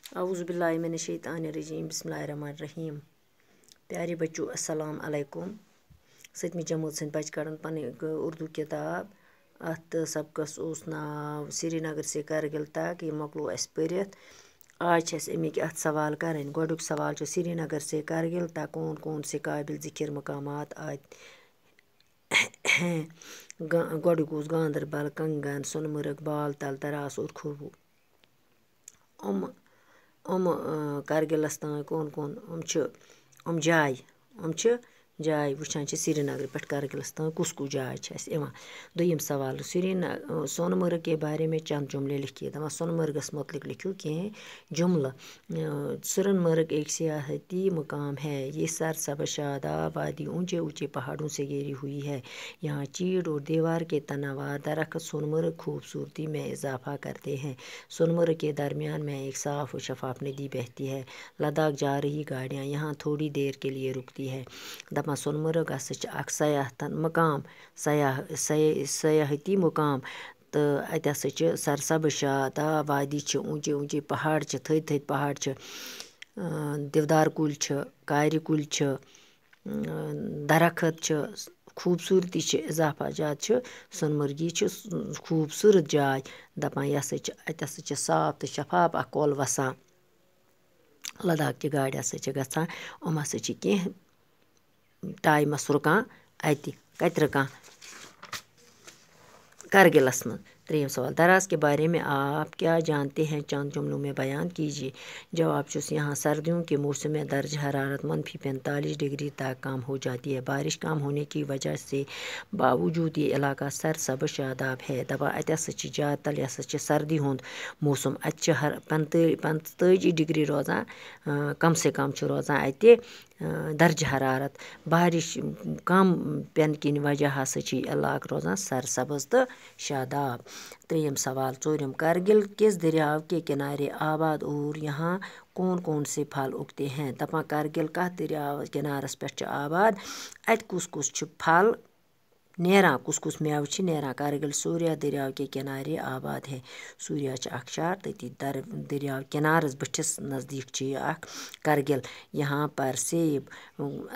औज़ुबिल्लाहि मिनश्शैतानिर्रजीम बिस्मिल्लाहिर्रहमानिर्रहीम। प्यारे बच्चों अस्सलाम अलैकुम। 7वीं जमात सन्द बच्चे कड़न पन उर्दू किताब। अत सबकस उस नाव श्रीनगर से करगिल तक। ये मकलो अस परित। आज अमिक अत सवाल करन। गोडुक सवाल श्रीनगर से करगिल तक कौन कौन से काबिल ज़िक्र मकामात हैं। गोडुक गांदरबल, कंगन, सोनमर्ग, बालतल, तरास और खुरबू। करगिलस तान कौन कौन जाय वुचान श्रीनगर पे करगिलस तान कुस जाय दुयम सवाल सोनमर्ग के बारे में चंद जुमले लिखिए। दपान सोनमर्गस मुतलिक लिखियो कह जुमला। सोनमर्ग एक सियाहती मुकाम है। ये सरसब्ज़ शादाब वादी ऊंचे ऊंचे पहाड़ों से घेरी हुई है। यहाँ चीड़ और दीवार के तनावर दरख्त सोनमर्ग खूबसूरती में इजाफा करते हैं। सोनमर्ग के दरमियान में एक साफ और शफाफ नदी बहती है। लद्दाख जा रही गाड़ियाँ यहाँ थोड़ी देर के लिए रुकती है। दपान सोनमर्ग अक सयाहती मुकाम तो अत सरसब्ज़ शादाब वादी ऊंचे ऊंचे पहाड़ थद थद पहाड़ देवदार कुल कार कुल दरख्त खूबसूरती इजाफा जात सोनमर्गी खूबसूरत जाय। दपान अत साफ तो शफाफ कोल वसान। लद्दाख ची गाड़ गसान हम कह टाइमस रुकान अत कत रुकान करगिलस मं। 3 सवाल दराज के बारे में आप क्या जानते हैं, चंद जुमलों में बयान कीजिए। जवाब यहाँ सर्दियों के मौसम में दर्ज हरारत -45 डिग्री तक कम हो जाती है। बारिश कम होने की वजह से बावजूद ये इलाका सरसब्ज़ शादाब है। दपा अत ज्यादा तल सर्दी हुंद मौसम। अत 45 डिग्री रोजान कम से कम रोजान अत दर्ज हरारत। बारिश कम पेन किन वजह इलाका रोजान सरसब्ज़ तो शादाब। 3 सवाल 4 करगिल किस दरिया के किनारे आबाद और यहाँ कौन कौन से फल उगते हैं। दपा करगिल कत दरिया किनारस पे आबाद। अत कुस फल नेरान कुस मेव नेरान। करगिल सूर्या दरिया के किनारे आबाद है। सूर्या अख शहर तती दरिया किनारस बठिस नज़दीक यह करगिल। यहाँ पर सेब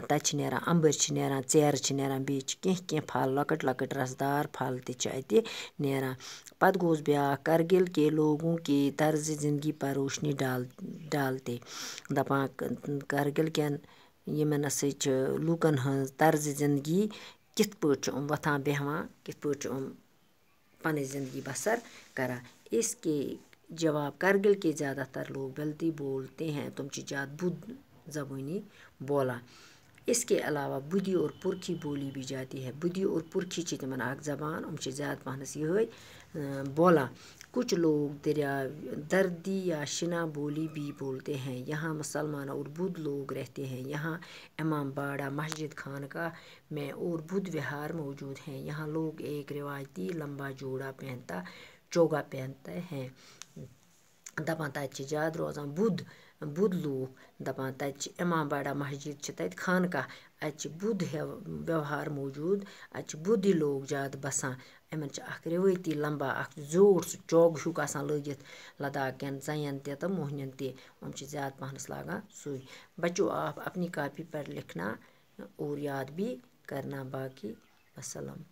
तत नेरान अंबर नेरान चेर नेरान बी कह फल लकट लकट रसदार फल तत नेरान। पत गोस ब्या करगिल के लोगों के तर्ज ज़िंदगी पर रोशनी डालते। दपान करगिल केन यमन लूकन हज तर्ज ज़िंदगी कित पट वथान बेहवान कित पट पन ज़िंदगी बसर करा। इसके जवाब करगिल के ज़्यादातर लोग बल्ती बोलते हैं। तुम ज़्यादा बुध ज़बानी बोला। इसके अलावा बुधी और पुरखी बोली भी जाती है। बुधी और पुरखी तिमन अक ज़बान ज़्यादा पहनस ये बोला। कुछ लोग दर्दी या शिना बोली भी बोलते हैं। यहाँ मुसलमान और बुद्ध लोग रहते हैं। यहाँ इमाम बाड़ा मस्जिद खानका में और बुद्ध विहार मौजूद हैं। यहाँ लोग एक रिवायती लंबा चोगा पहनते हैं। दपान तत ज़्यादा रोजान बुद्ध लोग। दपान तत इमाम बाड़ा मस्जिद तत खानका अत बुद्ध व्यवहार मौजूद। अत बुद्ध लोग ज़्यादा बसान। इन रिवायती लंबा जोड़ चोग हुक लगित लद्दाख कन जयन तो मोहनिन तम ज़्यादा पहनस लागान सुई। बच्चों आप अपनी कॉपी पर लिखना और याद भी करना। बाकी अस्सलाम।